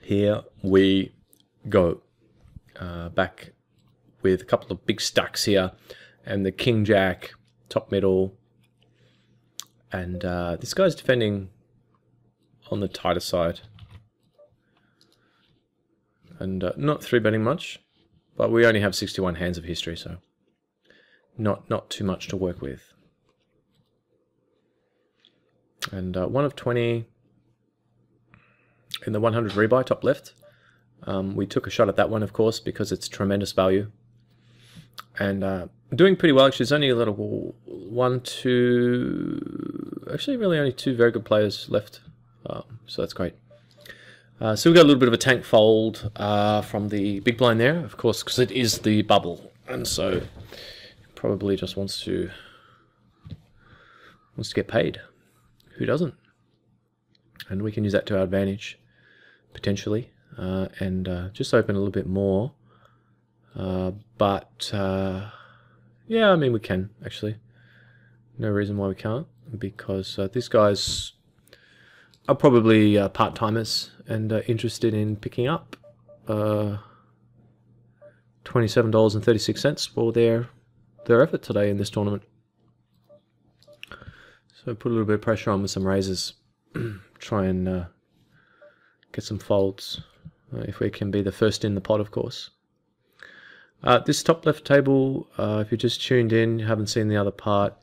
here we go. Back with a couple of big stacks here, and the King Jack, top middle, and this guy's defending on the tighter side, and not 3-betting much, but we only have 61 hands of history, so not too much to work with. And 1 of 20 in the 100 rebuy top left. We took a shot at that one, of course, because it's tremendous value. And doing pretty well, actually. There's only a little 1, 2... Actually, really only 2 very good players left. So that's great. So we've got a little bit of a tank fold from the big blind there, of course, because it is the bubble. And so probably just wants to get paid. Who doesn't? And we can use that to our advantage, potentially. And just open a little bit more. But yeah, I mean, we can, actually. No reason why we can't, because these guys are probably part-timers and interested in picking up $27.36 for their effort today in this tournament. So put a little bit of pressure on with some raises. Try and get some folds, if we can be the first in the pot, of course. This top left table, if you just tuned in, you haven't seen the other part,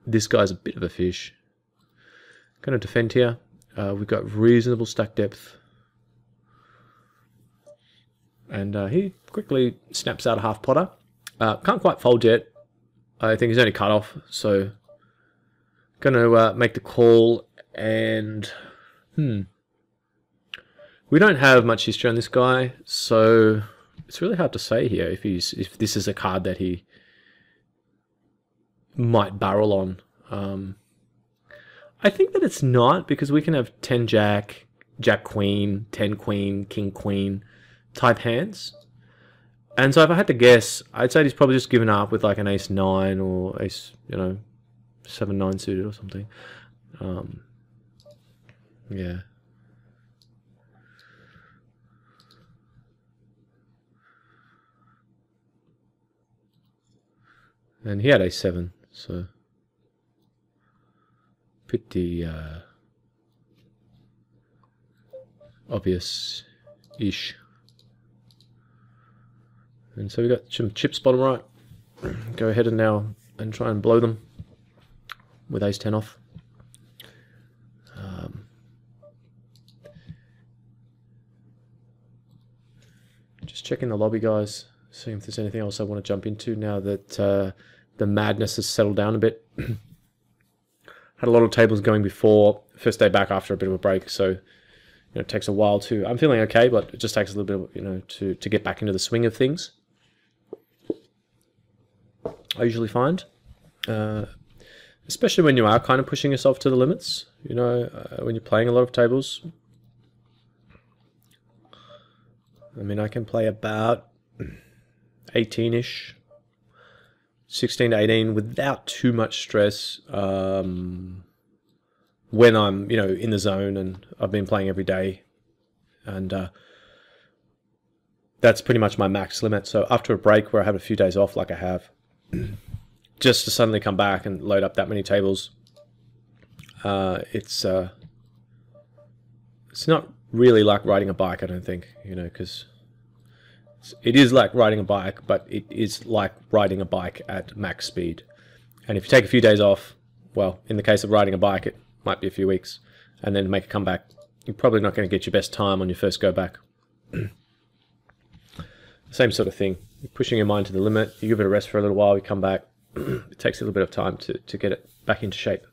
this guy's a bit of a fish. Going to defend here. We've got reasonable stack depth. And he quickly snaps out a half potter. Can't quite fold yet. I think he's only cut off, so going to make the call. And we don't have much history on this guy, so it's really hard to say here if this is a card that he might barrel on. I think that it's not, because we can have 10 Jack, Jack Queen, 10 Queen, King Queen type hands. And so if I had to guess, I'd say he's probably just given up with like an Ace 9 or Ace, 7-9 suited or something. Yeah. And he had A7, so pretty obvious-ish. And so we got some chips bottom right. Go ahead and now and try and blow them with Ace 10 off. Just checking the lobby, guys. Seeing if there's anything else I want to jump into now that the madness has settled down a bit. Had a lot of tables going before, first day back after a bit of a break, so it takes a while to... I'm feeling okay, but it just takes a little bit, to get back into the swing of things. I usually find, especially when you are kind of pushing yourself to the limits, when you're playing a lot of tables. I mean, I can play about 18-ish, 16 to 18 without too much stress when I'm, in the zone and I've been playing every day. And that's pretty much my max limit. So after a break where I have a few days off like I have, just to suddenly come back and load up that many tables, it's not really like riding a bike, I don't think, because it is like riding a bike, but it is like riding a bike at max speed. And if you take a few days off, well, in the case of riding a bike, it might be a few weeks, and then make a comeback, you're probably not going to get your best time on your first go back. Same sort of thing. You're pushing your mind to the limit, you give it a rest for a little while, you come back. It takes a little bit of time to get it back into shape.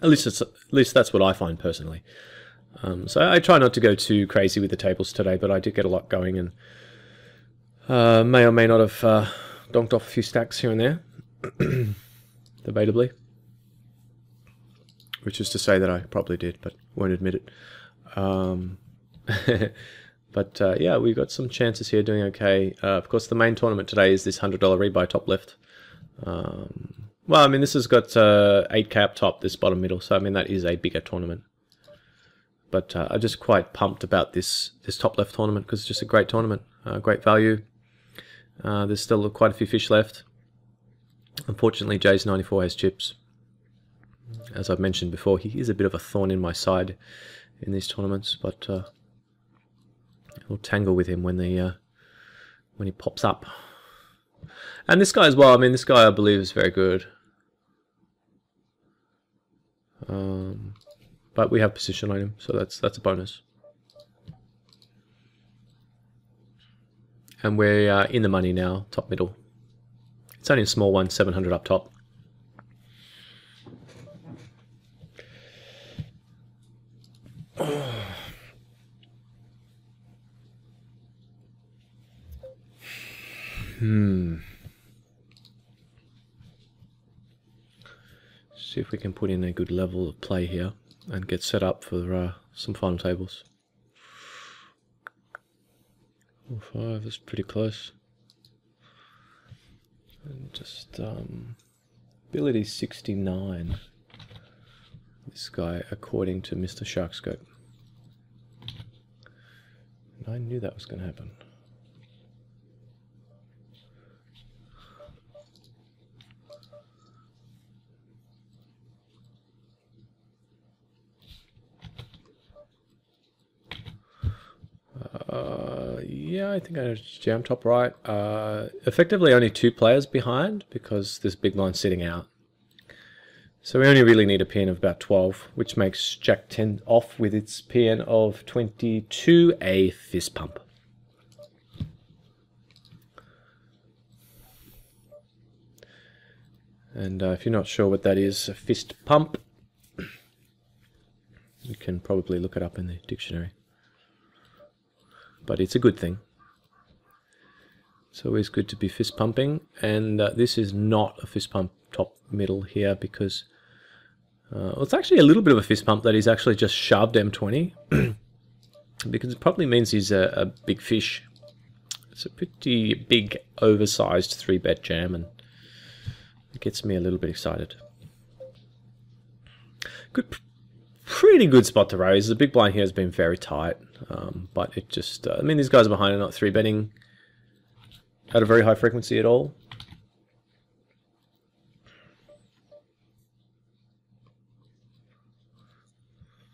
At least that's what I find personally. So I try not to go too crazy with the tables today, but I did get a lot going, and may or may not have donked off a few stacks here and there, debatably. Which is to say that I probably did, but won't admit it. But yeah, we got some chances here doing okay. Of course, the main tournament today is this $100 rebuy top left. Well, I mean, this has got 8K up top, this bottom middle, so I mean, that is a bigger tournament. But I'm just quite pumped about this top left tournament because it's just a great tournament, great value. There's still quite a few fish left. Unfortunately, Jay's 94 has chips. As I've mentioned before, he is a bit of a thorn in my side in these tournaments, but we'll tangle with him when he pops up. And this guy as well. I mean, this guy I believe is very good. But we have position on him, so that's a bonus. And we're in the money now, top middle. It's only a small one, 700 up top. See if we can put in a good level of play here and get set up for some final tables. 4-5 is pretty close. And just ability 69. This guy, according to Mr. Sharkscope. And I knew that was going to happen. Yeah, I think I jammed top right. Effectively only 2 players behind because this big blind's sitting out. So we only really need a PN of about 12, which makes Jack 10 off with its PN of 22, a fist pump. And if you're not sure what that is, a fist pump, you can probably look it up in the dictionary. But it's a good thing. It's always good to be fist pumping, and this is not a fist pump top middle here because well, it's actually a little bit of a fist pump that he's actually just shoved M20 because it probably means he's a big fish. It's a pretty big oversized 3-bet jam, and it gets me a little bit excited. Pretty good spot to raise. The big blind here has been very tight, but it just I mean, these guys are behind and not 3-betting at a very high frequency at all.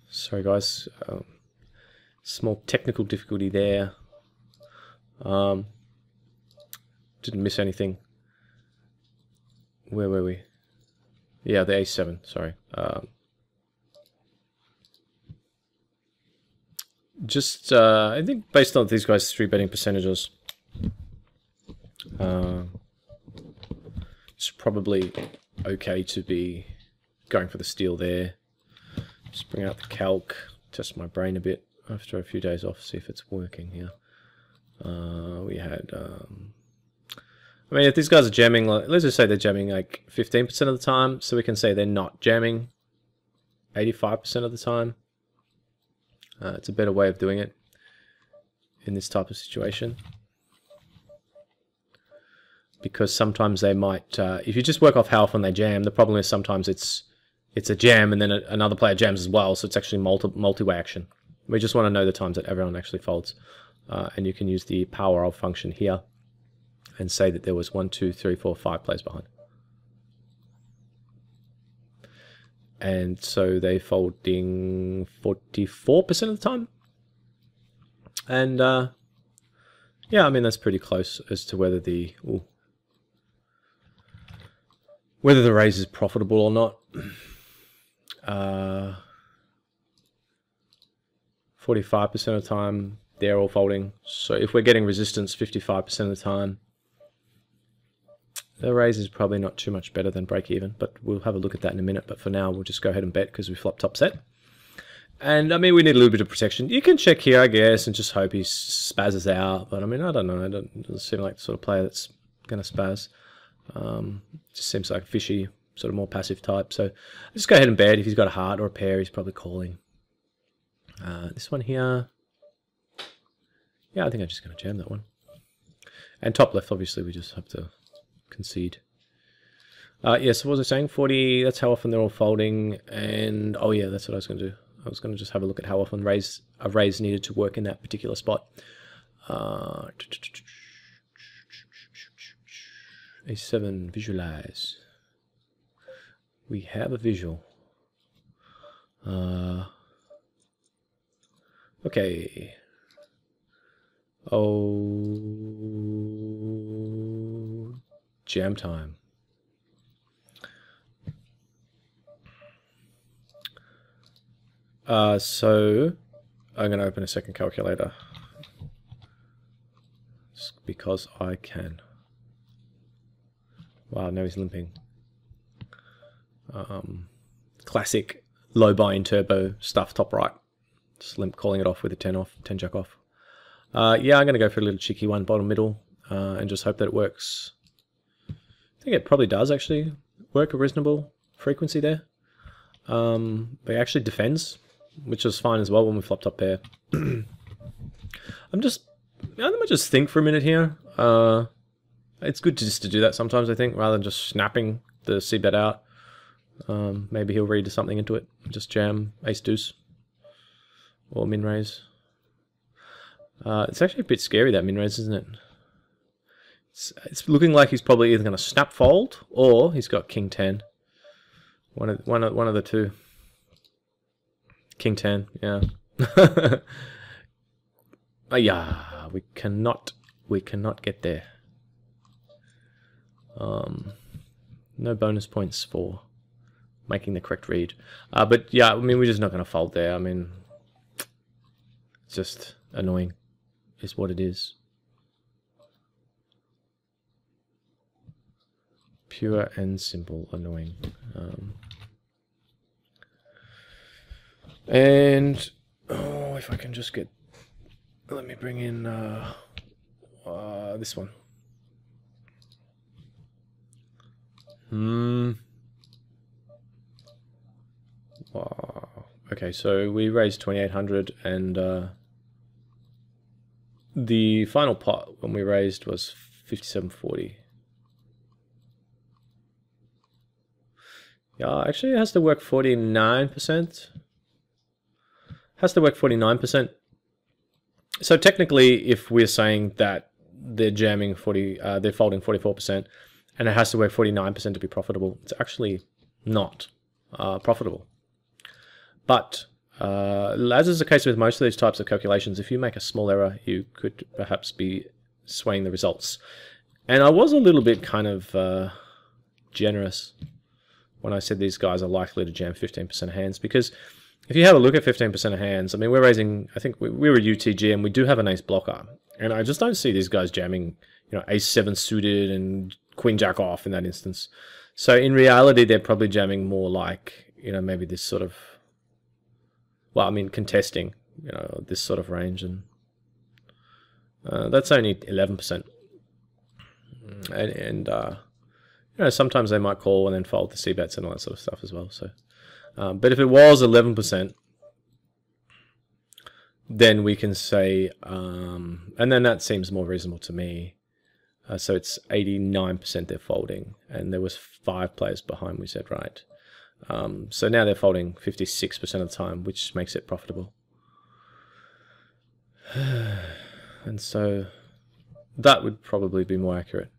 Sorry guys, small technical difficulty there. Didn't miss anything. Where were we? Yeah, the A7, sorry. Just, I think based on these guys' 3-betting percentages, it's probably okay to be going for the steal there. Just bring out the calc, test my brain a bit after a few days off, see if it's working here. We had, I mean, if these guys are jamming, like, let's just say they're jamming like 15% of the time, so we can say they're not jamming 85% of the time. It's a better way of doing it in this type of situation. Because sometimes they might, if you just work off how often they jam, the problem is sometimes it's a jam and then another player jams as well, so it's actually multi-way action. We just want to know the times that everyone actually folds. And you can use the power of function here and say that there was 1, 2, 3, 4, 5 players behind. And so they folding 44% of the time. And yeah, I mean, that's pretty close as to whether the raise is profitable or not. 45% of the time, they're all folding. So if we're getting resistance 55% of the time, the raise is probably not too much better than break even, but we'll have a look at that in a minute. But for now, we'll just go ahead and bet because we flop top set. And I mean, we need a little bit of protection. You can check here, I guess, and just hope he spazzes out. But I mean, I don't know. It doesn't seem like the sort of player that's going to spaz. Just seems like a fishy, sort of more passive type. So just go ahead and bet. If he's got a heart or a pair, he's probably calling. This one here. Yeah, I think I'm just going to jam that one. And top left, obviously, we just have to concede. Yeah, so what was I saying? 40, that's how often they're all folding. And, oh yeah, that's what I was going to do. I was going to just have a look at how often a raise needed to work in that particular spot. A7, visualize. We have a visual. Okay. Oh, jam time. So I'm going to open a second calculator just because I can. Wow, now he's limping. Classic low buy-in turbo stuff, top right. Just limp, calling it off with a 10 off, 10 jack off. Yeah, I'm going to go for a little cheeky one, bottom middle, and just hope that it works. I think it probably does actually work a reasonable frequency there. But it actually defends, which is fine as well when we flopped up pair. I'm going to just think for a minute here. It's good to do that sometimes, I think, rather than just snapping the c-bet out. Maybe he'll read something into it. Just jam ace deuce or min raise. It's actually a bit scary, that min raise, isn't it? It's looking like he's probably either going to snap fold or he's got king 10. One of the two. King 10, yeah. Yeah, we cannot get there. No bonus points for making the correct read. But yeah, I mean, we're just not going to fold there. I mean, it's just annoying, is what it is. Pure and simple annoying. And oh, if I can just get, let me bring in this one. Wow. Okay, so we raised 2,800, and the final pot when we raised was 5740. Yeah, actually it has to work 49%. Has to work 49%. So technically, if we're saying that they're jamming they're folding 44%, and it has to work 49% to be profitable, it's actually not profitable. But as is the case with most of these types of calculations, if you make a small error, you could perhaps be swaying the results. And I was a little bit kind of generous when I said these guys are likely to jam 15% of hands, because if you have a look at 15% of hands, I mean, we're raising, I think we were UTG, and we do have an ace blocker. And I just don't see these guys jamming, you know, ace 7 suited and queen jack off in that instance. So in reality, they're probably jamming more like, you know, maybe this sort of, well, I mean, contesting, you know, this sort of range. And that's only 11%. And you know, sometimes they might call and then fold the c-bets and all that sort of stuff as well. So. But if it was 11%, then we can say, and then that seems more reasonable to me. So it's 89% they're folding, and there was 5 players behind, we said, right? So now they're folding 56% of the time, which makes it profitable. And so that would probably be more accurate.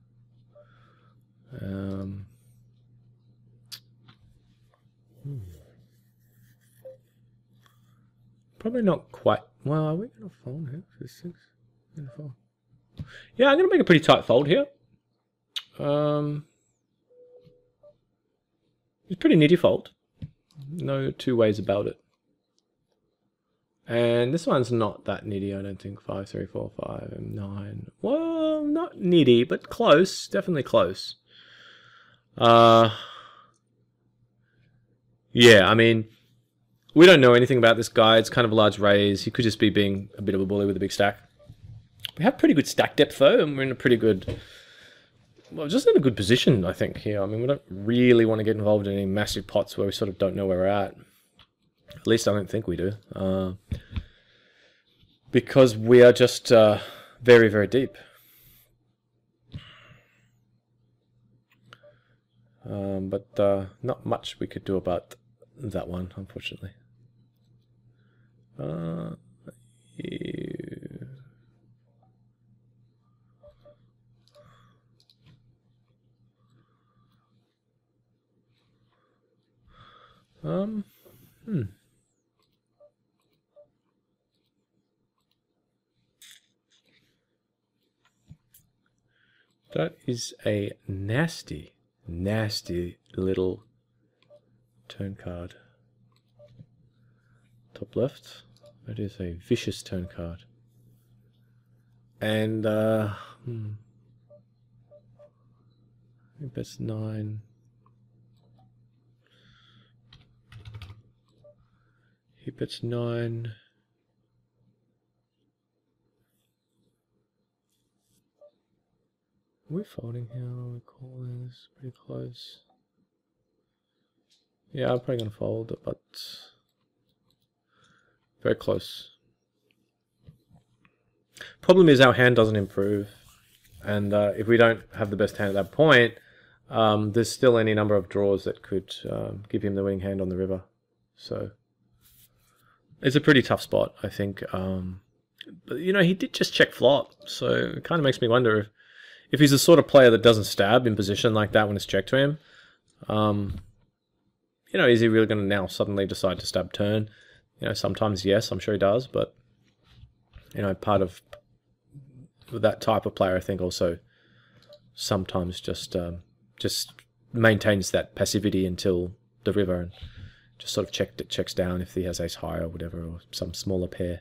Probably not quite. Well, are we going to fold here? 6, 4. Yeah, I'm going to make a pretty tight fold here. It's a pretty nitty fold. No two ways about it. And this one's not that nitty, I don't think. 5, 3, 4, 5, and 9. Well, not nitty, but close. Definitely close. Yeah, I mean, we don't know anything about this guy. It's kind of a large raise. He could just be being a bit of a bully with a big stack. We have pretty good stack depth, though, and we're in a pretty good... Well, just in a good position, I think, here. I mean, we don't really want to get involved in any massive pots where we sort of don't know where we're at. At least I don't think we do. Because we are just very, very deep. But not much we could do about that one, unfortunately. You. That is a nasty, nasty little turn card. Top left. That is a vicious turn card. And, I think that's 9. He bets 9. Are we folding here? Are we calling this? Pretty close. Yeah, I'm probably going to fold, but very close. Problem is our hand doesn't improve, and if we don't have the best hand at that point, there's still any number of draws that could give him the winning hand on the river. So it's a pretty tough spot, I think. But you know, he did just check flop, so it kind of makes me wonder if he's the sort of player that doesn't stab in position like that when it's checked to him. You know, is he really going to now suddenly decide to stab turn? You know, sometimes yes, I'm sure he does, but you know, part of that type of player, I think, also sometimes just maintains that passivity until the river and just sort of checks down if he has ace high or whatever, or some smaller pair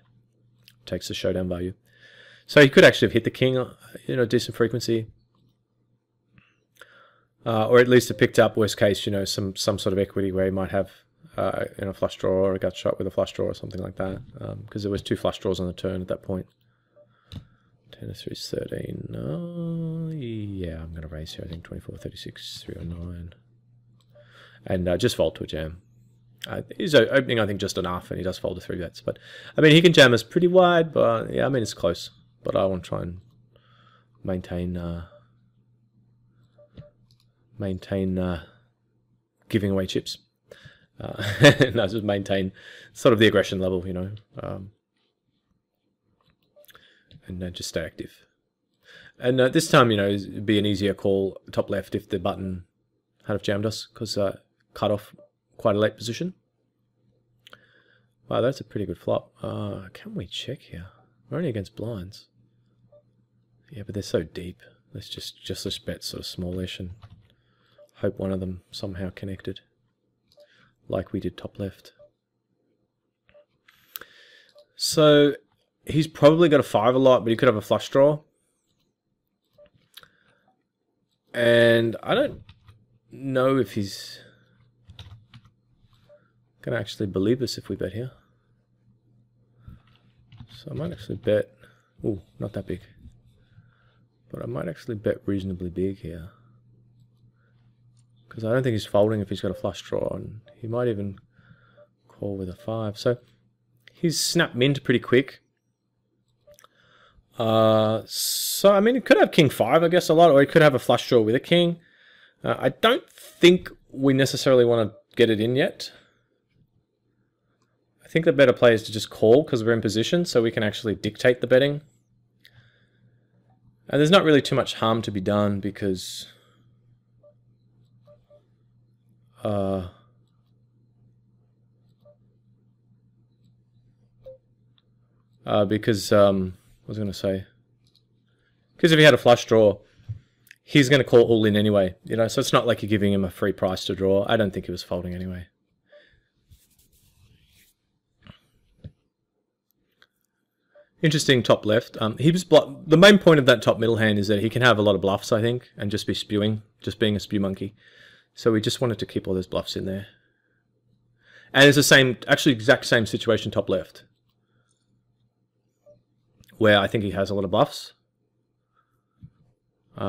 takes the showdown value. So he could actually have hit the king, you know, decent frequency, or at least have picked up, worst case, you know, some sort of equity where he might have you know, flush draw or a gut shot with a flush draw or something like that, because there was 2 flush draws on the turn at that point. 10 of 3 is 13. Yeah, I'm going to raise here. I think 24, 36, 309, and just fold to a jam. He's opening, I think, just enough, and he does fold to 3 bets. But I mean, he can jam us pretty wide, but yeah, I mean, it's close. But I want to try and maintain giving away chips. No, just maintain sort of the aggression level, you know, and just stay active. And this time, you know, it'd be an easier call top left if the button had have jammed us, because cut off quite a late position. Wow, that's a pretty good flop. Can we check here? We're only against blinds. Yeah, but they're so deep. Let's just bet sort of smallish and hope one of them somehow connected, like we did top left. So he's probably got a 5 a lot, but he could have a flush draw. And I don't know if he's going to actually believe us if we bet here. So I might actually bet... Ooh, not that big. But I might actually bet reasonably big here, because I don't think he's folding if he's got a flush draw, and he might even call with a 5. So he's snapped mint pretty quick. So I mean, he could have king 5, I guess, a lot, or he could have a flush draw with a king. I don't think we necessarily want to get it in yet. I think the better play is to just call, because we're in position, so we can actually dictate the betting. And there's not really too much harm to be done, because what was I going to say? Because if he had a flush draw, he's going to call all in anyway, you know, so it's not like you're giving him a free price to draw. I don't think he was folding anyway. Interesting top left. He was the main point of that top middle hand is that he can have a lot of bluffs, I think, and just be spewing, just being a spew monkey. So we just wanted to keep all those bluffs in there. And it's the same, actually exact same situation top left, where I think he has a lot of bluffs.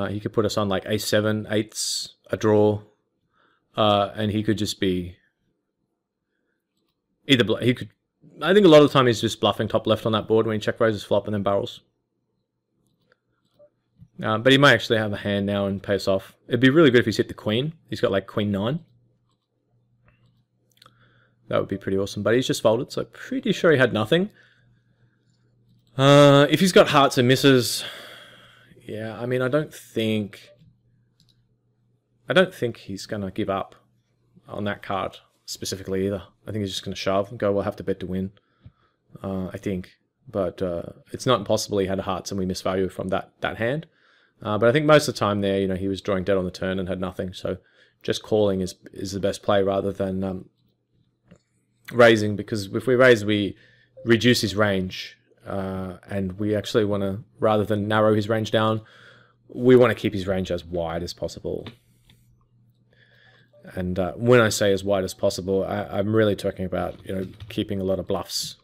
He could put us on like a7, 8s, a draw, and he could just be either he could. I think a lot of the time he's just bluffing top left on that board when he check raises flop and then barrels. But he might actually have a hand now and pay us off. It'd be really good if he's hit the queen. He's got like queen 9. That would be pretty awesome. But he's just folded, so pretty sure he had nothing. If he's got hearts and misses, yeah, I mean, I don't think he's going to give up on that card specifically either. I think he's just going to shove and go, we'll have to bet to win, I think. But it's not impossible he had hearts and we missed value from that hand. But I think most of the time there, you know, he was drawing dead on the turn and had nothing. So just calling is the best play rather than raising, because if we raise, we reduce his range. And we actually want to, rather than narrow his range down, we want to keep his range as wide as possible. And when I say as wide as possible, I'm really talking about, you know, keeping a lot of bluffs.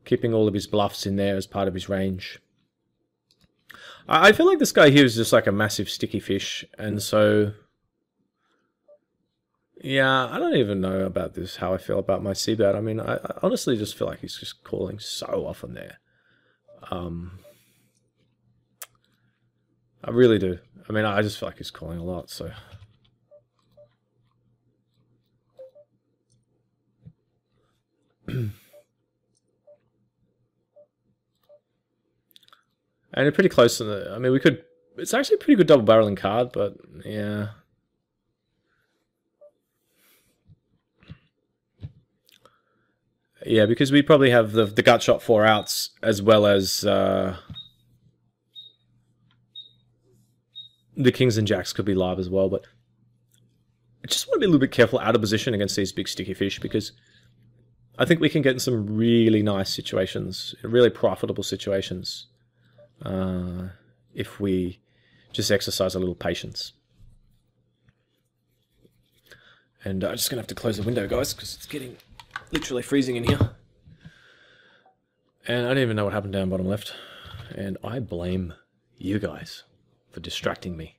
Keeping all of his bluffs in there as part of his range. I feel like this guy here is just like a massive sticky fish, and so... Yeah, I don't even know about this, how I feel about my C-bet. I mean, I honestly just feel like he's just calling so often there. I really do. I mean, I just feel like he's calling a lot, so... And they're pretty close to the... I mean, we could... It's actually a pretty good double barreling card, but yeah... Yeah, because we probably have the gut shot 4 outs, as well as the kings and jacks could be live as well, but I just want to be a little bit careful out of position against these big sticky fish, because I think we can get in some really nice situations, really profitable situations, if we just exercise a little patience. And I'm just going to have to close the window, guys, because it's getting literally freezing in here. And I don't even know what happened down bottom left. And I blame you guys for distracting me.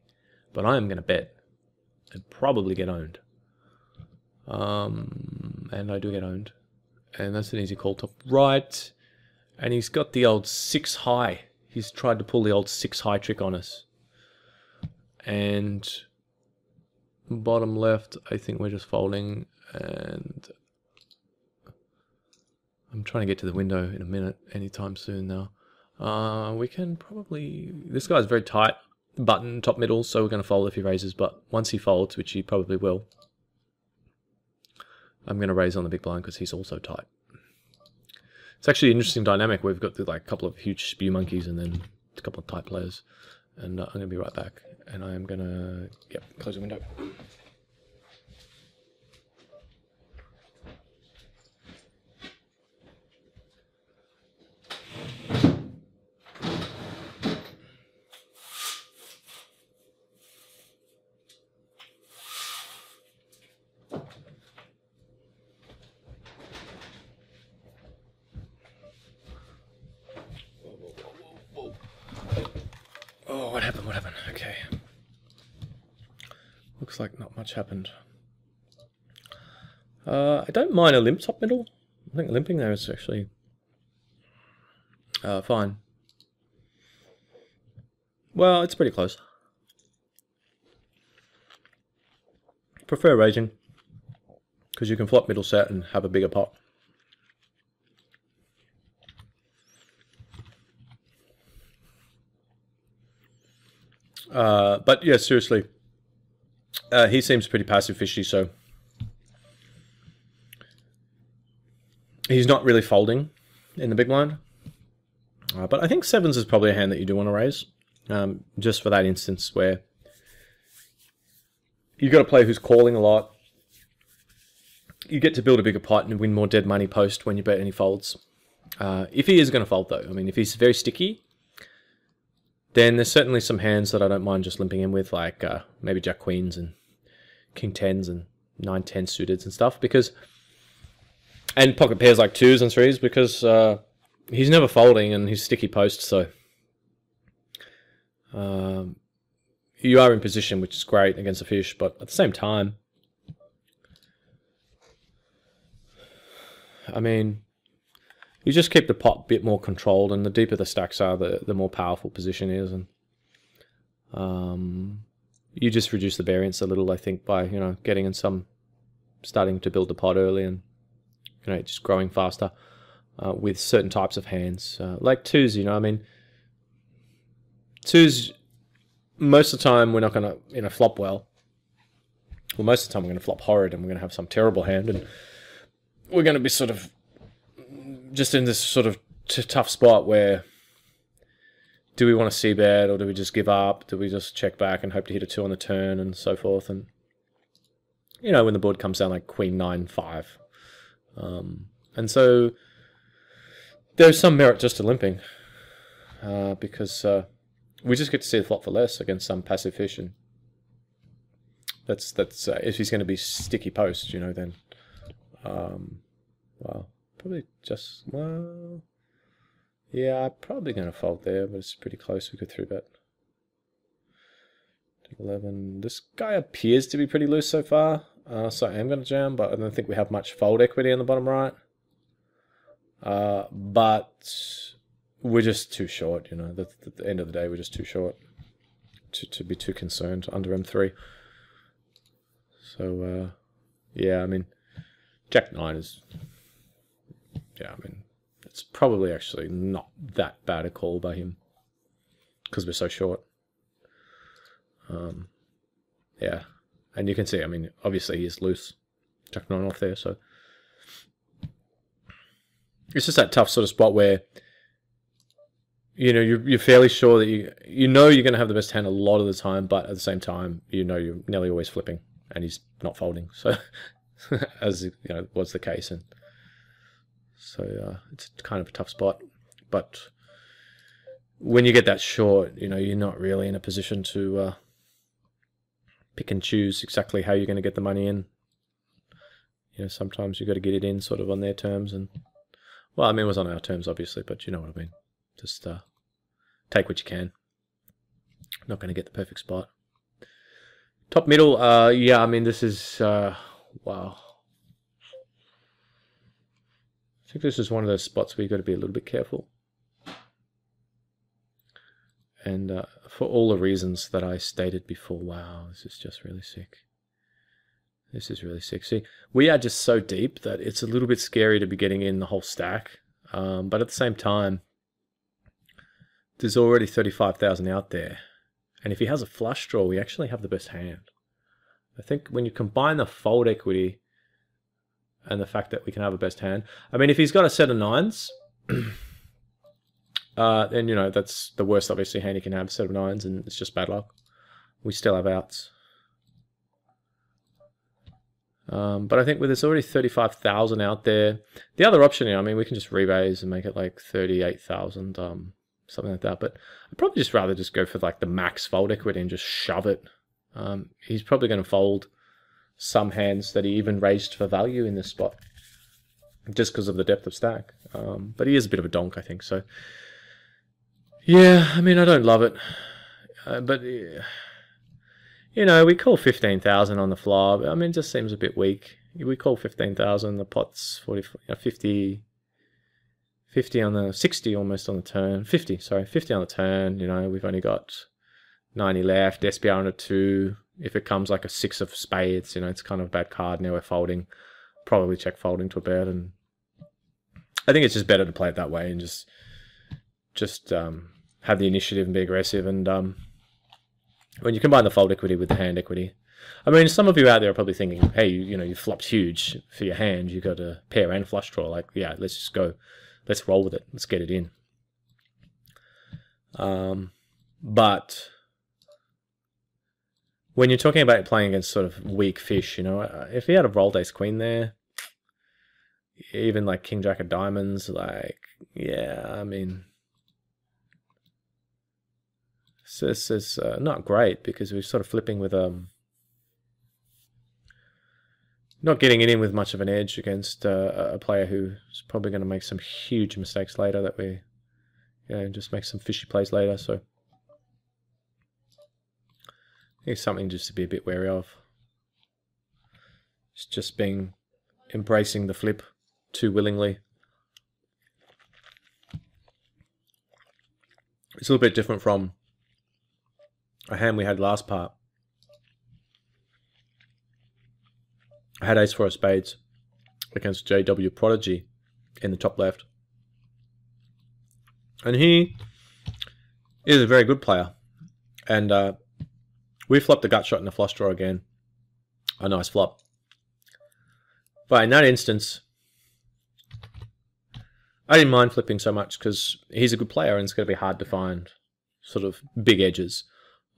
But I am going to bet and probably get owned. And I do get owned. And that's an easy call top right. And he's got the old 6 high. He's tried to pull the old 6 high trick on us. And bottom left, I think we're just folding. And I'm trying to get to the window in a minute, anytime soon now. We can probably... This guy's very tight, button, top middle, so we're going to fold if he raises. But once he folds, which he probably will, I'm going to raise on the big blind because he's also tight. It's actually an interesting dynamic. We've got like a couple of huge spew monkeys and then a couple of tight players. And I'm going to be right back. And I am going to, close the window. Oh, what happened? What happened? Okay. Looks like not much happened. I don't mind a limp top middle. I think limping there is actually fine. Well, it's pretty close. Prefer raising because you can flop middle set and have a bigger pot. But yeah, seriously, he seems pretty passive fishy, so he's not really folding in the big blind. But I think sevens is probably a hand that you do want to raise, just for that instance where you've got a player who's calling a lot. You get to build a bigger pot and win more dead money post when you bet any folds. If he is going to fold, though, I mean, if he's very sticky, then there's certainly some hands that I don't mind just limping in with, like maybe Jack Queens and King Tens and 9-10 suiteds and stuff, because, and pocket pairs like 2s and 3s, because he's never folding and he's sticky post, so you are in position, which is great against a fish, but at the same time, I mean, you just keep the pot a bit more controlled, and the deeper the stacks are, the more powerful position is, and you just reduce the variance a little, I think, by, you know, getting in some, starting to build the pot early and you know, just growing faster with certain types of hands. Like twos, you know, I mean, twos, most of the time we're not going to, you know, flop well. Well, most of the time we're going to flop horrid and we're going to have some terrible hand, and we're going to be sort of just in this sort of tough spot where do we want to c-bet or do we just give up? Do we just check back and hope to hit a 2 on the turn and so forth? And, you know, when the board comes down like queen 9-5. And so there's some merit just to limping because we just get to see the flop for less against some passive fish. And that's if he's going to be sticky post, you know, then, well, probably just, well, yeah, I'm probably going to fold there, but it's pretty close. We could 3-bet. 11. This guy appears to be pretty loose so far, so I am going to jam, but I don't think we have much fold equity on the bottom right. But we're just too short, you know. At the end of the day, we're just too short to be too concerned under M3. So, yeah, I mean, Jack 9 is, yeah, I mean, it's probably actually not that bad a call by him because we're so short. Yeah, and you can see, I mean, obviously he is loose. Jack 9 off there, so it's just that tough sort of spot where, you know, you're fairly sure that you know you're going to have the best hand a lot of the time, but at the same time, you know you're nearly always flipping and he's not folding. So, as you know, was the case, and so it's kind of a tough spot. But when you get that short, you know, you're not really in a position to pick and choose exactly how you're going to get the money in. You know, sometimes you've got to get it in sort of on their terms, and, well, I mean, it was on our terms, obviously, but you know what I mean. Just take what you can. Not going to get the perfect spot. Top middle, yeah, I mean, this is, wow. I think this is one of those spots where you've got to be a little bit careful. And for all the reasons that I stated before, wow, this is just really sick. This is really sick. See, we are just so deep that it's a little bit scary to be getting in the whole stack. But at the same time, there's already 35,000 out there. And if he has a flush draw, we actually have the best hand. I think when you combine the fold equity and the fact that we can have a best hand, I mean, if he's got a set of 9s, then, you know, that's the worst, obviously, hand he can have, a set of 9s, and it's just bad luck. We still have outs. But I think there's already 35,000 out there. The other option, I mean, we can just rebase and make it like 38,000, something like that. But I'd probably just rather just go for like the max fold equity and just shove it. He's probably going to fold some hands that he even raised for value in this spot, just because of the depth of stack. But he is a bit of a donk, I think. So, yeah, I mean, I don't love it. But, you know, we call 15,000 on the flop. I mean, it just seems a bit weak. We call 15,000, the pot's 40, 50 on the 60 almost on the turn. 50 on the turn. You know, we've only got 90 left. SPR on a 2. If it comes like a 6 of spades, you know, it's kind of a bad card. Now we're folding. Probably check folding to a bet. And I think it's just better to play it that way and just have the initiative and be aggressive. And when you combine the fold equity with the hand equity, I mean, some of you out there are probably thinking, hey, you know, you flopped huge for your hand. You got a pair and flush draw. Like, yeah, let's just go. Let's roll with it. Let's get it in. But when you're talking about playing against sort of weak fish, you know, if he had a rolled ace queen there, even like king jack of diamonds, like, yeah, I mean, this is not great because we're sort of flipping with not getting it in with much of an edge against a player who's probably going to make some huge mistakes later that we, you know, just make some fishy plays later. So I think it's something just to be a bit wary of. It's just embracing the flip too willingly. It's a little bit different from a hand we had last part. I had ace 4 of spades. against JW Prodigy in the top left. And he is a very good player. And we flopped a gut shot in the flush draw again. A nice flop. But in that instance, I didn't mind flipping so much because he's a good player and it's going to be hard to find sort of big edges.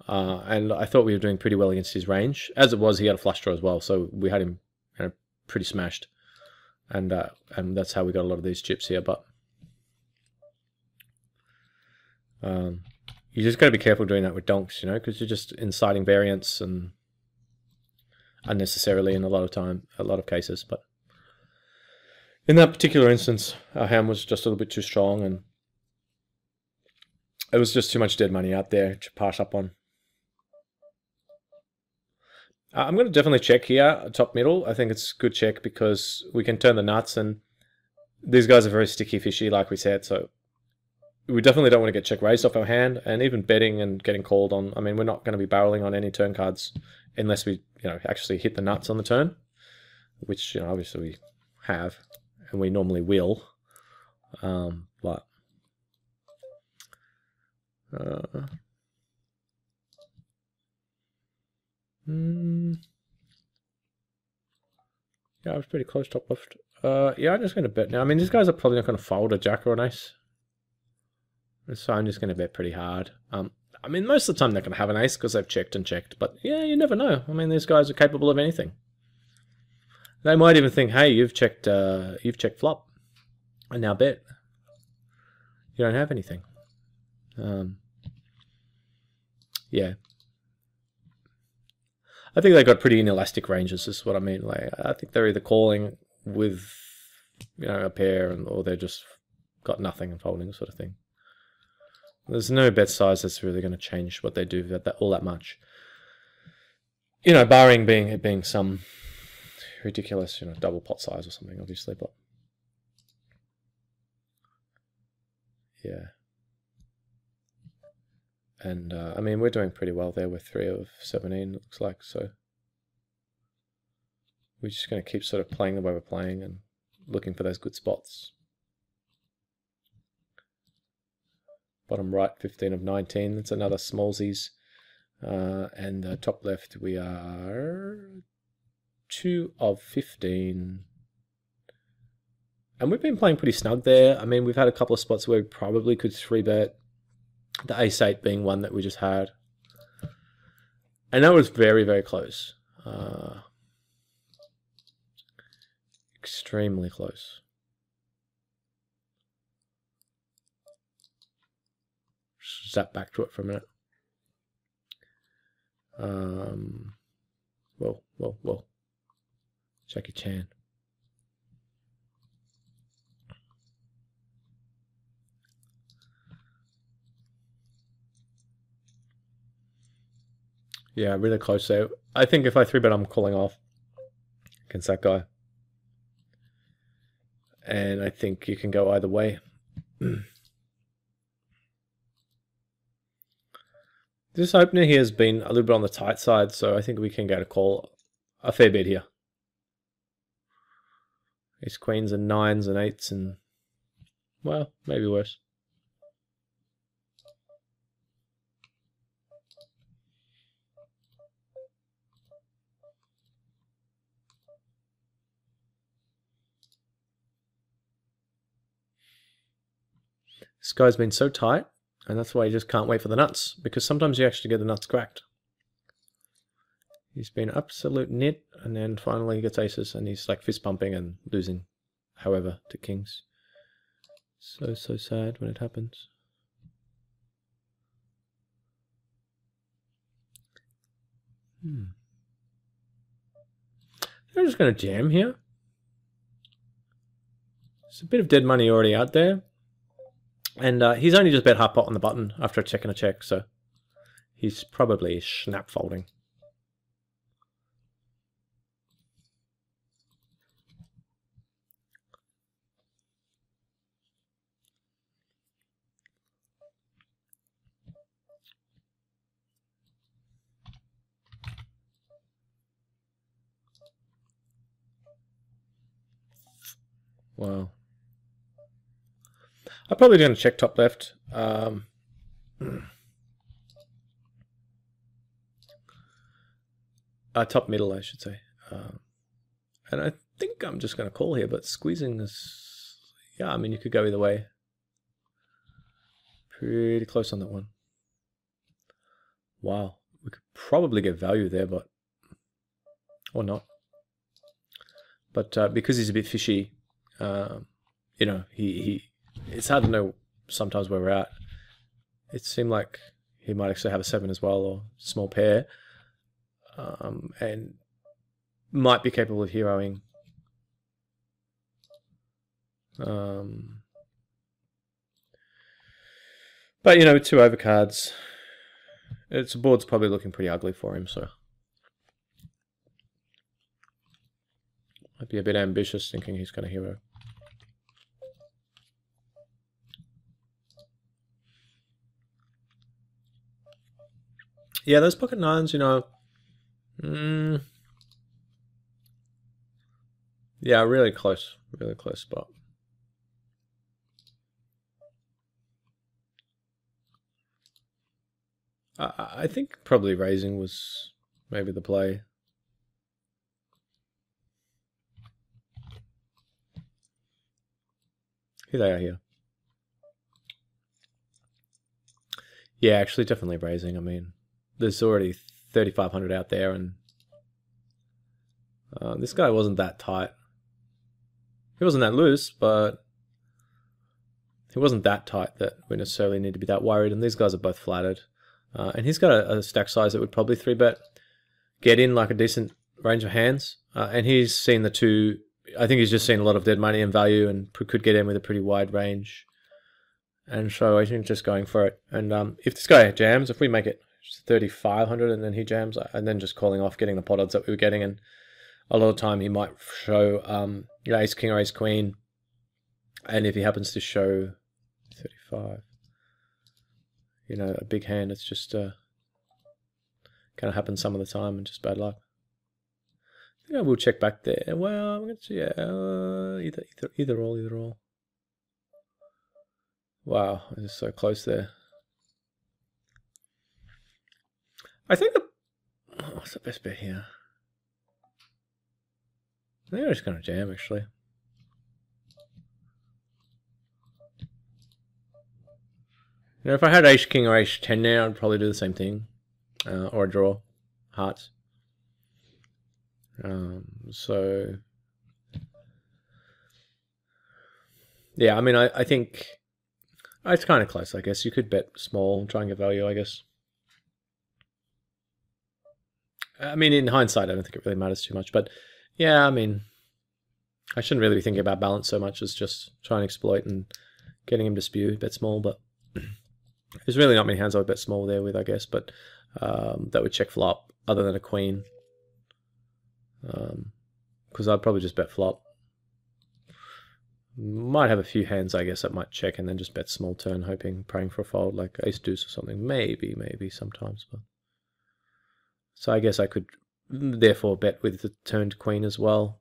And I thought we were doing pretty well against his range. As it was, he had a flush draw as well, so we had him pretty smashed. And that's how we got a lot of these chips here. But you just got to be careful doing that with donks, you know, because you're just inciting variance and unnecessarily in a lot of cases. But in that particular instance, our hand was just a little bit too strong, and it was just too much dead money out there to pass up on. I'm going to definitely check here, top middle. I think it's a good check because we can turn the nuts, and these guys are very sticky fishy, like we said, so we definitely don't want to get check raised off our hand, and even betting and getting called on. I mean, we're not going to be barreling on any turn cards unless we, you know, actually hit the nuts on the turn, which, you know, obviously we have, and we normally will. But yeah, I was pretty close top left. Yeah, I'm just going to bet now. I mean, these guys are probably not going to fold a jack or an ace, so I'm just going to bet pretty hard. I mean, most of the time they're going to have an ace because they've checked and checked, but yeah, you never know. I mean, these guys are capable of anything. They might even think, hey, you've checked flop, and now bet. You don't have anything. Yeah. I think they got pretty inelastic ranges, is what I mean. Like, I think they're either calling with, you know, a pair, or they're just got nothing and folding sort of thing. There's no bet size that's really going to change what they do all that much. You know, barring being some ridiculous, you know, double pot size or something, obviously, but yeah. And I mean, we're doing pretty well there with 3 of 17, it looks like, so we're just going to keep sort of playing the way we're playing and looking for those good spots. Bottom right, 15 of 19, that's another smallsies. And top left, we are 2 of 15. And we've been playing pretty snug there. I mean, we've had a couple of spots where we probably could 3-bet. The ace-8 being one that we just had. And that was very, very close. Extremely close. Zap back to it for a minute. Whoa. Jackie Chan. Yeah, really close there. I think if I 3-bet, I'm calling off against that guy. And I think you can go either way. This opener here has been a little bit on the tight side, so I think we can get a call a fair bit here. Ace queens and 9s and 8s and, well, maybe worse. This guy's been so tight, and that's why you just can't wait for the nuts, because sometimes you actually get the nuts cracked. He's been absolute nit, and then finally he gets aces, and he's like fist pumping and losing, however, to kings. So sad when it happens. I'm just going to jam here. There's a bit of dead money already out there. And he's only just bet half pot on the button after a check and a check, so he's probably snap folding. Wow. I'm probably going to check top left. Top middle, I should say. And I think I'm just going to call here, but squeezing is... Yeah, I mean, you could go either way. Pretty close on that one. Wow. We could probably get value there, but... Or not. But because he's a bit fishy, you know, it's hard to know sometimes where we're at. It seemed like he might actually have a 7 as well, or small pair. And might be capable of heroing. But, you know, with 2 overcards, the board's probably looking pretty ugly for him, so... Might be a bit ambitious thinking he's going to hero. Yeah, those pocket 9s, you know... Yeah, really close spot. I think probably raising was maybe the play. Here they are here. Yeah, actually definitely raising. I mean, there's already 3,500 out there, and this guy wasn't that tight. He wasn't that loose, but he wasn't that tight that we necessarily need to be that worried, and these guys are both flattered. And he's got a stack size that would probably 3-bet, get in like a decent range of hands, and he's seen the 2... I think he's just seen a lot of dead money and value, and could get in with a pretty wide range. And so I think just going for it. And if this guy jams, if we make it 3,500 and then he jams, and then just calling off, getting the pot odds that we were getting, and a lot of time he might show you know, ace king or ace queen, and if he happens to show 35, you know, a big hand, it's just kind of happens some of the time and just bad luck. I think I will check back there. Well, I'm going to, yeah, either all. Wow, I'm just so close there. I think what's the best bet here? I think I'm just going to jam, actually. You know, if I had ace king or ace 10 now, I'd probably do the same thing, or a draw, hearts. So yeah, I mean, I think it's kind of close. I guess you could bet small, try and get value, I guess. I mean, in hindsight, I don't think it really matters too much, but yeah, I mean, I shouldn't really be thinking about balance so much as just trying to exploit and getting him to spew, bet small. But there's really not many hands I would bet small there with, I guess, but that would check flop other than a queen. Because I'd probably just bet flop. Might have a few hands, I guess, that might check and then just bet small turn, hoping, praying for a fold, like ace deuce or something. Maybe sometimes. But so I guess I could therefore bet with the turned queen as well,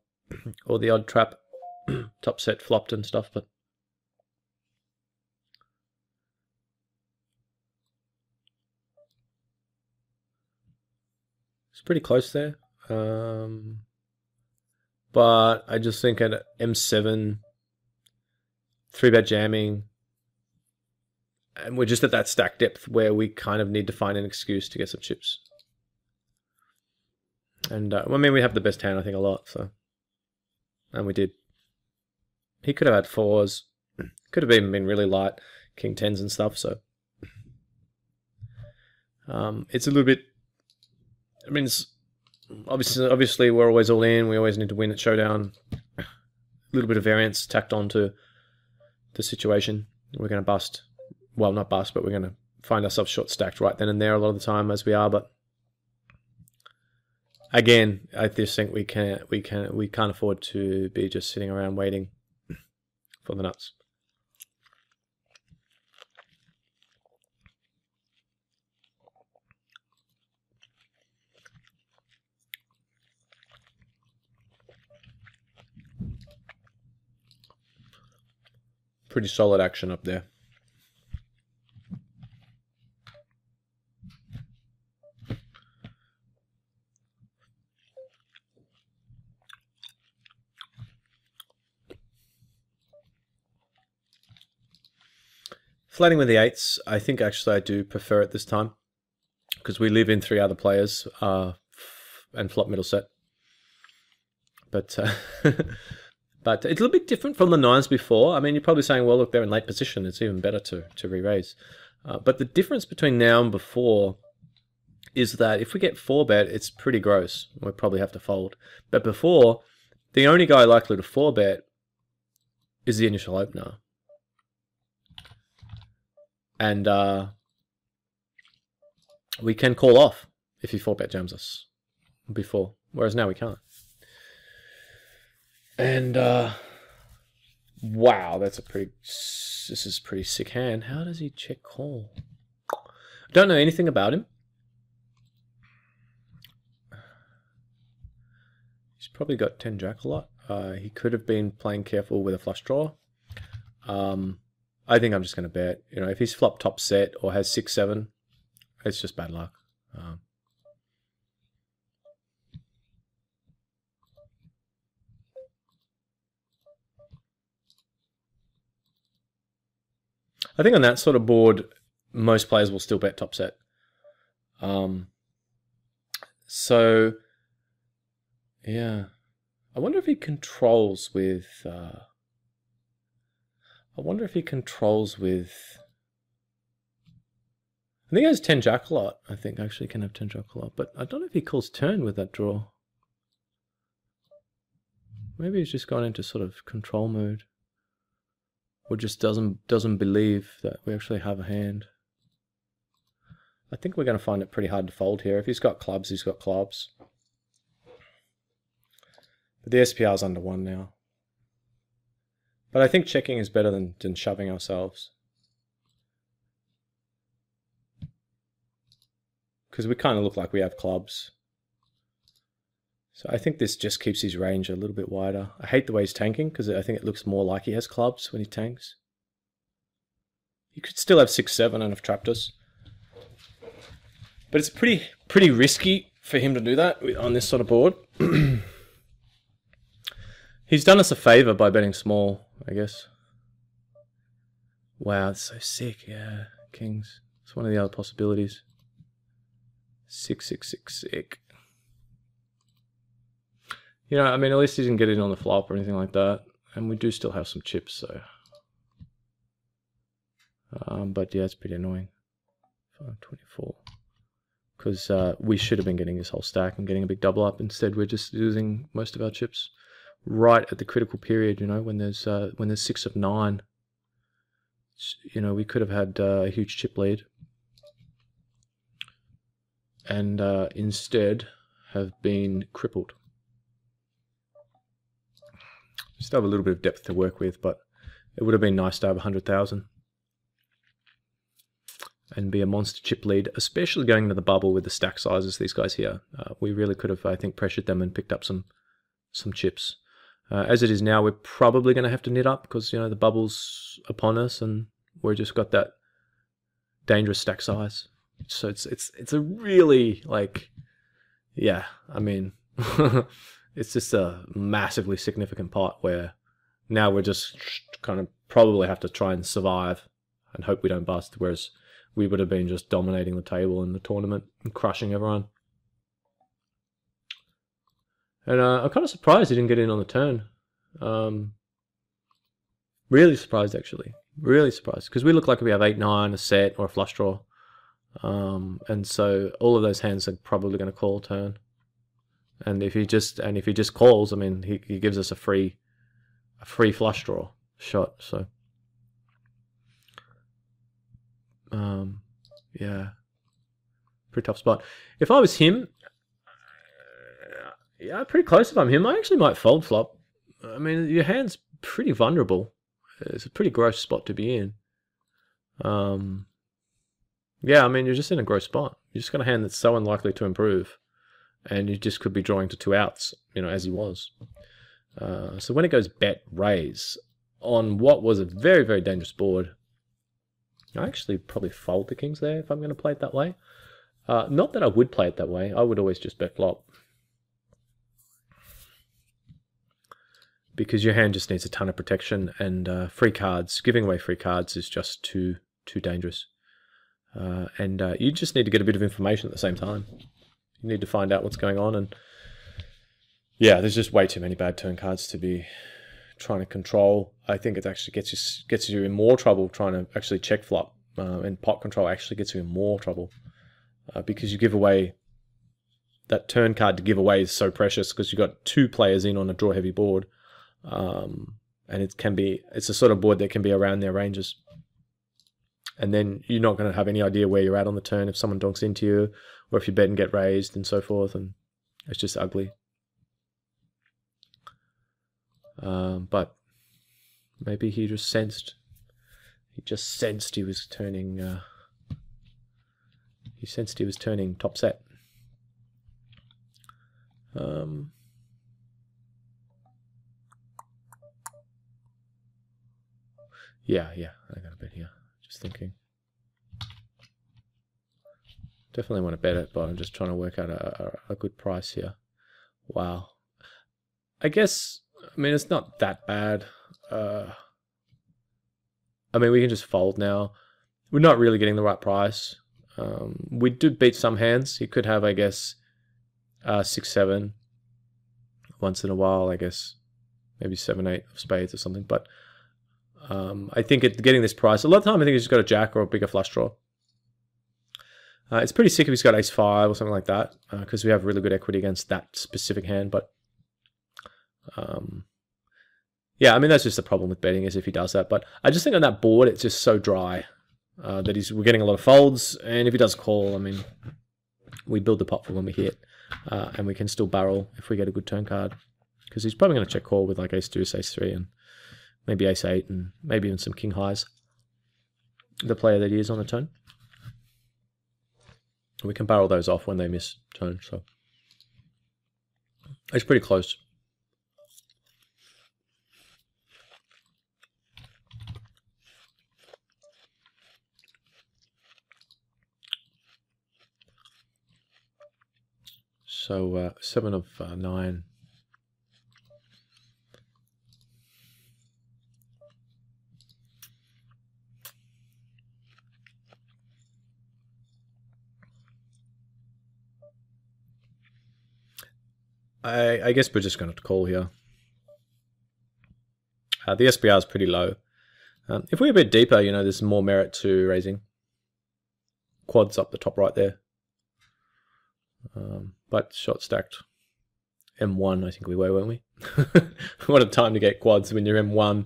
or the odd trap, top set flopped and stuff. But it's pretty close there. But I just think at M7, 3-bet jamming, and we're just at that stack depth where we kind of need to find an excuse to get some chips. And I mean, we have the best hand, I think, a lot. So, and we did. He could have had 4s, could have even been really light, king 10s and stuff. So, it's a little bit. I mean, it's obviously we're always all in. We always need to win at showdown. A little bit of variance tacked onto the situation. We're going to bust. Well, not bust, but we're going to find ourselves short stacked right then and there a lot of the time, as we are. But again, I just think we can't afford to be just sitting around waiting for the nuts. pretty solid action up there. Flatting with the 8s, I think actually I do prefer it this time, because we live in 3 other players and flop middle set. But but it's a little bit different from the 9s before. I mean, you're probably saying, well, look, they're in late position. It's even better to re-raise. But the difference between now and before is that if we get 4-bet, it's pretty gross. We'll probably have to fold. But before, the only guy likely to 4-bet is the initial opener. And we can call off if he 4-bet jams us before, whereas now we can't. And wow, this is a pretty sick hand. How does he check call? Don't know anything about him. He's probably got 10 jack a lot. He could have been playing careful with a flush draw. I think I'm just going to bet. You know, if he's flop top set or has 6-7, it's just bad luck. I think on that sort of board, most players will still bet top set. So, yeah. I wonder if he controls with... I wonder if he controls with... I think he has 10 jack a lot. I think actually can have 10 jack a lot. But I don't know if he calls turn with that draw. Maybe he's just gone into sort of control mode. Or just doesn't believe that we actually have a hand. I think we're going to find it pretty hard to fold here. If he's got clubs, he's got clubs. But the SPR's under 1 now. But I think checking is better than shoving ourselves. Because we kind of look like we have clubs. So I think this just keeps his range a little bit wider. I hate the way he's tanking, because I think it looks more like he has clubs when he tanks. He could still have 6-7 and have trapped us. But it's pretty risky for him to do that on this sort of board. He's done us a favor by betting small, I guess. Wow, it's so sick. Yeah, kings. It's one of the other possibilities. 6-6-6 sick. You know, I mean, at least he didn't get in on the flop or anything like that. And we do still have some chips, so... but yeah, it's pretty annoying. 5-24. Because we should have been getting this whole stack and getting a big double up. Instead, we're just losing most of our chips right at the critical period, you know, when there's 6 of 9. You know, we could have had a huge chip lead. And instead have been crippled. Still have a little bit of depth to work with, but it would have been nice to have 100,000 and be a monster chip lead, especially going into the bubble with the stack sizes these guys here. We really could have, I think, pressured them and picked up some chips. As it is now, we're probably going to have to knit up because, you know, the bubble's upon us and we've just got that dangerous stack size. So it's a really, like, yeah, I mean, it's just a massively significant part where now we're just kind of probably have to try and survive and hope we don't bust, whereas we would have been just dominating the table in the tournament and crushing everyone. And I'm kind of surprised he didn't get in on the turn. Really surprised, actually. Really surprised. Because we look like we have 8-9, a set, or a flush draw. And so all of those hands are probably going to call turn. And if he just calls, I mean, he gives us a free flush draw shot. So yeah, pretty tough spot. If I was him, yeah, pretty close. If I'm him, I actually might fold flop. I mean, your hand's pretty vulnerable. It's a pretty gross spot to be in. Yeah, I mean, you're just in a gross spot. You just got a hand that's so unlikely to improve. And you just could be drawing to 2 outs, you know, as he was. So when it goes bet raise, on what was a very, very dangerous board. I actually probably fold the kings there if I'm going to play it that way. Not that I would play it that way. I would always just bet flop. Because your hand just needs a ton of protection, and free cards, giving away free cards is just too dangerous. And you just need to get a bit of information at the same time. You need to find out what's going on, and yeah, there's just way too many bad turn cards to be trying to control. I think it actually gets you in more trouble trying to actually check flop, and pot control actually gets you in more trouble because you give away that turn card. To give away is so precious because you've got 2 players in on a draw heavy board, and it's a sort of board that can be around their ranges, and then you're not going to have any idea where you're at on the turn if someone donks into you, or if you bet and get raised and so forth, and it's just ugly. But maybe he just sensed. He was turning. He sensed he was turning top set. Yeah, I got a bet here. Just thinking. Definitely want to bet it, but I'm just trying to work out a good price here. Wow. I guess, I mean, it's not that bad. I mean, we can just fold now. We're not really getting the right price. We do beat some hands. He could have, I guess, 6-7 once in a while, I guess. Maybe 7-8 of spades or something. But I think getting this price, a lot of the time I think he's just got a jack or a bigger flush draw. It's pretty sick if he's got ace-5 or something like that, because we have really good equity against that specific hand. But yeah, I mean, that's just the problem with betting, is if he does that. But I just think on that board, it's just so dry that we're getting a lot of folds. And if he does call, I mean, we build the pot for when we hit, and we can still barrel if we get a good turn card, because he's probably going to check call with like ace-2, ace-3, and maybe ace-8, and maybe even some king highs, the player that he is on the turn. We can barrel those off when they miss turn, so it's pretty close. So 7 of 9. I guess we're just going to call here. The SPR is pretty low. If we're a bit deeper, you know, there's more merit to raising. Quads up the top right there. But short stacked M1, I think we were, weren't we? What a time to get quads when you're M1.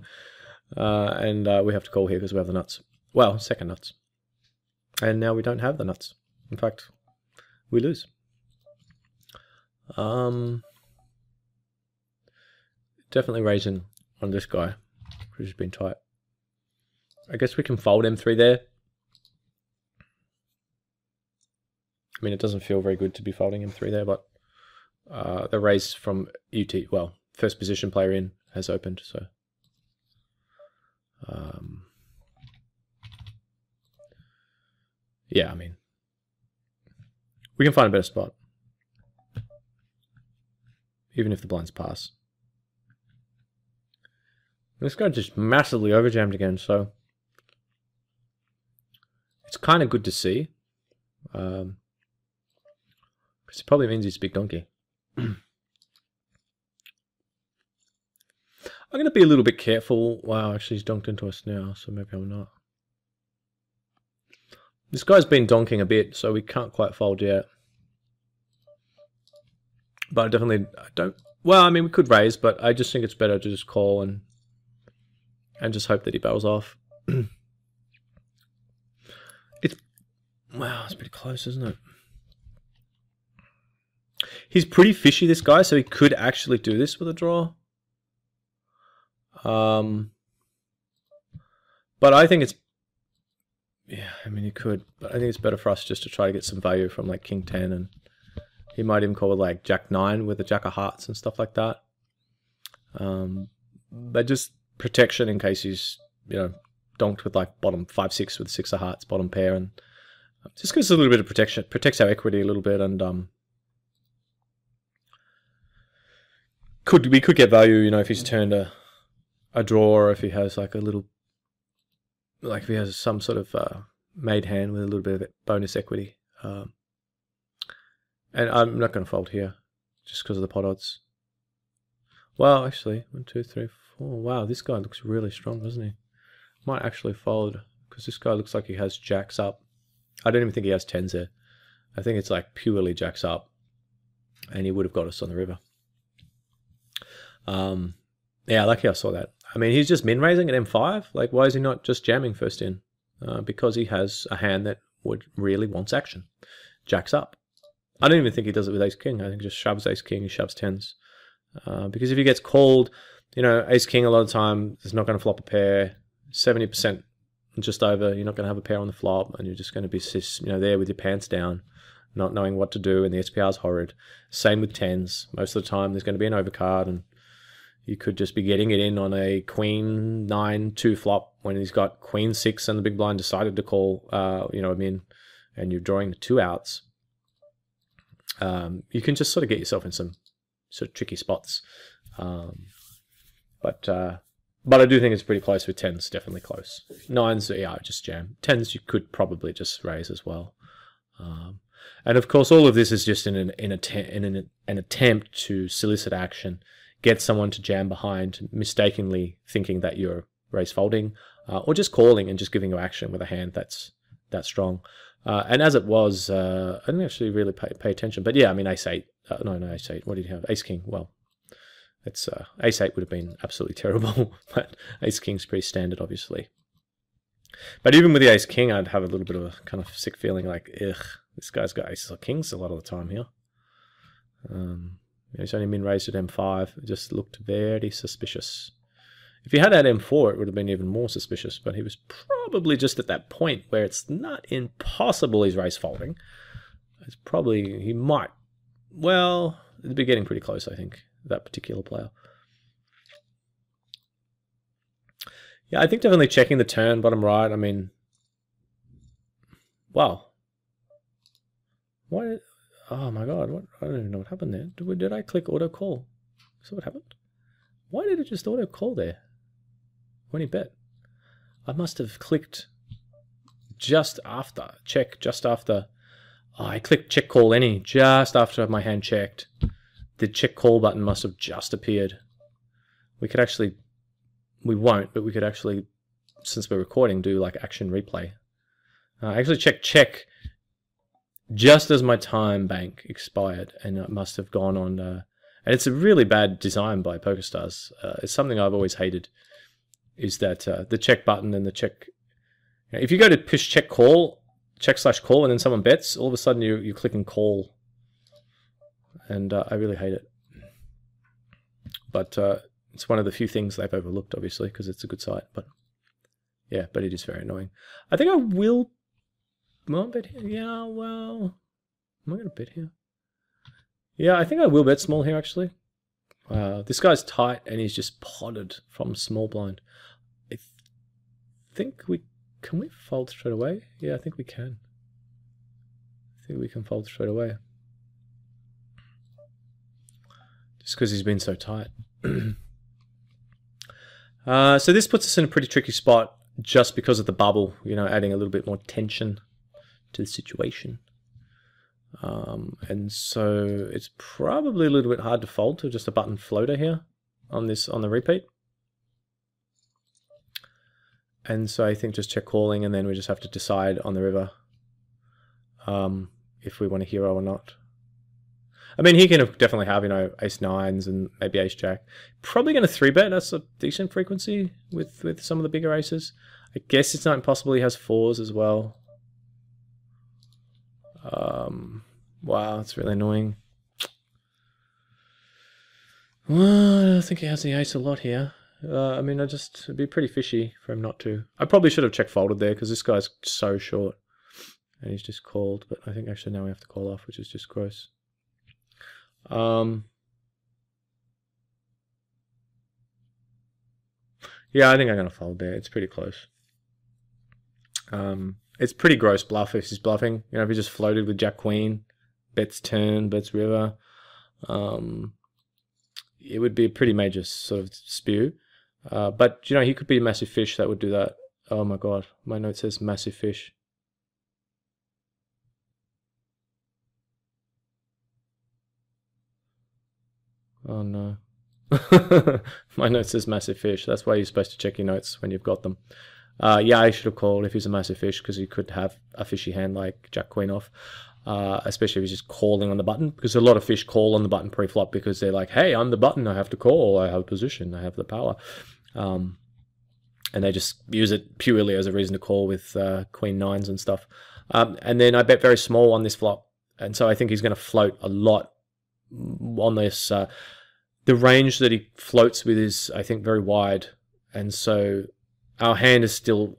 And we have to call here because we have the nuts. Well, second nuts. And now we don't have the nuts. In fact, we lose. Definitely raising on this guy, which has been tight. I guess we can fold M3 there. I mean, it doesn't feel very good to be folding M3 there, but the raise from UT, well, first position player in, has opened, so. Yeah, I mean, we can find a better spot, even if the blinds pass. This guy just massively overjammed again, so it's kind of good to see. Because it probably means he's a big donkey. I'm going to be a little bit careful. Wow, actually he's donked into us now, so maybe I'm not. This guy's been donking a bit, so we can't quite fold yet. But I definitely don't... Well, I mean, we could raise, but I just think it's better to just call and just hope that he barrels off. Wow, it's pretty close, isn't it? He's pretty fishy, this guy, so he could actually do this with a draw. But I think it's... Yeah, I mean, he could. But I think it's better for us just to try to get some value from, like, King 10. And he might even call with, like, Jack 9 with a Jack of Hearts and stuff like that. But just protection in case he's, you know, donked with like bottom 5-6 with 6 of hearts, bottom pair, and just gives us a little bit of protection, protects our equity a little bit, and we could get value, you know, if he's turned a draw, or if he has like a little, like if he has some sort of made hand with a little bit of bonus equity. And I'm not going to fold here just because of the pot odds. Well, actually, 1, 2, 3, 4. Wow, this guy looks really strong, doesn't he? Might actually fold because this guy looks like he has jacks up. I don't even think he has 10s there. I think it's like purely jacks up, and he would have got us on the river. Yeah, lucky I saw that. I mean, he's just min raising at M5. Like, why is he not just jamming first in? Because he has a hand that really wants action. Jacks up. I don't even think he does it with Ace King. I think he just shoves Ace King, he shoves 10s. Because if he gets called, you know, Ace King a lot of the time is not going to flop a pair. 70% just over. You're not going to have a pair on the flop, and you're just going to be, you know, there with your pants down, not knowing what to do, and the SPR is horrid. Same with 10s. Most of the time, there's going to be an overcard, and you could just be getting it in on a Queen 9-2 flop when he's got Queen 6 and the big blind decided to call, you know what I mean, and you're drawing the 2 outs. You can just sort of get yourself in some sort of tricky spots. But I do think it's pretty close with 10s, definitely close. 9s, yeah, just jam. 10s you could probably just raise as well. And of course, all of this is just in an attempt to solicit action, get someone to jam behind, mistakenly thinking that you're raise folding, or just calling and just giving you action with a hand that's that strong. And as it was, I didn't actually really pay attention. But yeah, I mean, Ace 8. No, Ace 8. What did he have? Ace King. Well, it's Ace 8 would have been absolutely terrible, but Ace King's pretty standard, obviously. But even with the Ace King, I'd have a little bit of a kind of sick feeling like, ugh, this guy's got aces or kings a lot of the time here. He's only been raised at M5. It just looked very suspicious. If he had had M4, it would have been even more suspicious, but he was probably just at that point where it's not impossible he's raise folding. It's probably, he might, well, it'd be getting pretty close, I think, that particular player. Yeah, I think definitely checking the turn, bottom right. I mean, wow. Why? Oh my god, what? I don't even know what happened there. Did I click auto call? Is that what happened? Why did it just auto call there when he bet? I must have clicked just after, check just after. Oh, I clicked check call any just after my hand checked. The check call button must have just appeared. We could actually, we won't, but we could actually, since we're recording, do like action replay. I actually check just as my time bank expired, and it must have gone on. And it's a really bad design by PokerStars. It's something I've always hated, is that the check button and the check. You know, if you go to push check call, check/call, and then someone bets, all of a sudden you're clicking call, and I really hate it. But it's one of the few things they've overlooked, obviously, because it's a good site. But yeah, but it is very annoying. I think I will. Well, bet here. Yeah, well, am I going to bet here? Yeah, I think I will bet small here, actually. This guy's tight, and he's just potted from small blind. I think we... Can we fold straight away? Yeah, I think we can. I think we can fold straight away. Just because he's been so tight. So this puts us in a pretty tricky spot just because of the bubble, you know, adding a little bit more tension to the situation. And so it's probably a little bit hard to fold to just a button floater here on the repeat. And so I think just check calling, and then we just have to decide on the river if we want a hero or not. I mean, he can definitely have, you know, ace nines and maybe ace jack. Probably going to 3-bet. That's a decent frequency with some of the bigger aces. I guess it's not impossible he has 4s as well. Wow, that's really annoying. Well, I think he has the ace a lot here. I mean, it'd be pretty fishy for him not to. I probably should have check folded there because this guy's so short. And he's just called, but I think actually now we have to call off, which is just gross. Yeah, I think I'm going to fold there. It's pretty close. It's pretty gross bluff if he's bluffing. You know, if he just floated with Jack Queen, bets turn, bets river, it would be a pretty major sort of spew. But, you know, he could be a massive fish that would do that. Oh my god, my note says massive fish. Oh no. My note says massive fish. That's why you're supposed to check your notes when you've got them. Yeah, I should have called if he's a massive fish, because he could have a fishy hand like Jack Queen off. Especially if he's just calling on the button, because a lot of fish call on the button pre-flop because they're like, hey, I'm the button, I have to call, I have position, I have the power. And they just use it purely as a reason to call with Queen nines and stuff. And then I bet very small on this flop, and so I think he's going to float a lot on this. The range that he floats with is, I think, very wide, and so our hand is still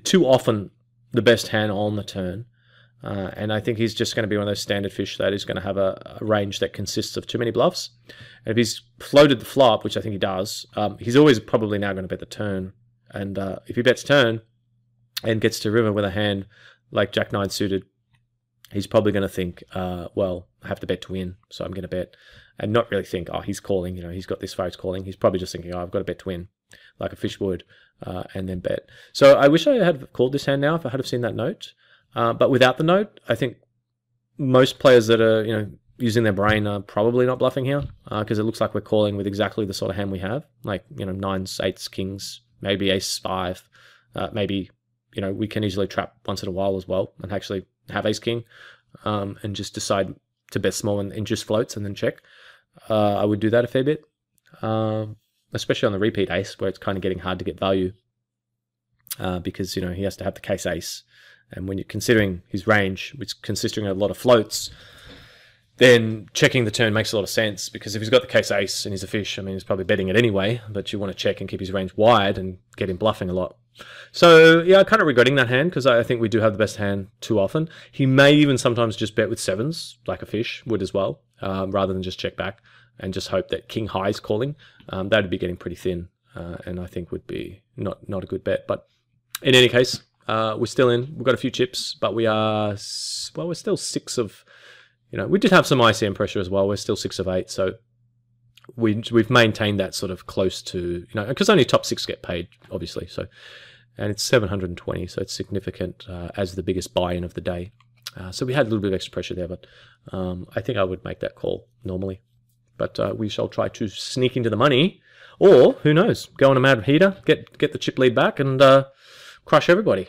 too often the best hand on the turn. And I think he's just going to be one of those standard fish that is going to have a range that consists of too many bluffs. And if he's floated the flop, which I think he does, he's always probably now going to bet the turn. And if he bets turn and gets to river with a hand like Jack 9 suited, he's probably going to think, well, I have to bet to win, so I'm going to bet. And not really think, oh, he's calling, you know, he's got this far, he's calling. He's probably just thinking, oh, I've got to bet to win, like a fish would, and then bet. So I wish I had called this hand now if I had have seen that note. But without the note, I think most players that are, you know, using their brain are probably not bluffing here, because it looks like we're calling with exactly the sort of hand we have, like, you know, nines, eights, kings, maybe ace five, maybe, you know, we can easily trap once in a while as well and actually have ace king, and just decide to bet small and just floats and then check. I would do that a fair bit, especially on the repeat ace where it's kind of getting hard to get value, because, you know, he has to have the case ace. And when you're considering his range, which is consisting of a lot of floats, then checking the turn makes a lot of sense, because if he's got the case ace and he's a fish, I mean, he's probably betting it anyway, but you want to check and keep his range wide and get him bluffing a lot. So, yeah, I'm kind of regretting that hand, because I think we do have the best hand too often. He may even sometimes just bet with sevens, like a fish would as well, rather than just check back and just hope that king high is calling. That would be getting pretty thin, and I think would be not a good bet. But in any case, we're still in. We've got a few chips, but we are, well, we're still 6 of, you know, we did have some ICM pressure as well. We're still 6 of 8, so we've maintained that sort of close to, you know, because only top 6 get paid, obviously. So, and it's 720, so it's significant as the biggest buy-in of the day. So we had a little bit of extra pressure there, but I think I would make that call normally. But we shall try to sneak into the money, or who knows, go on a mad heater, get the chip lead back, and crush everybody.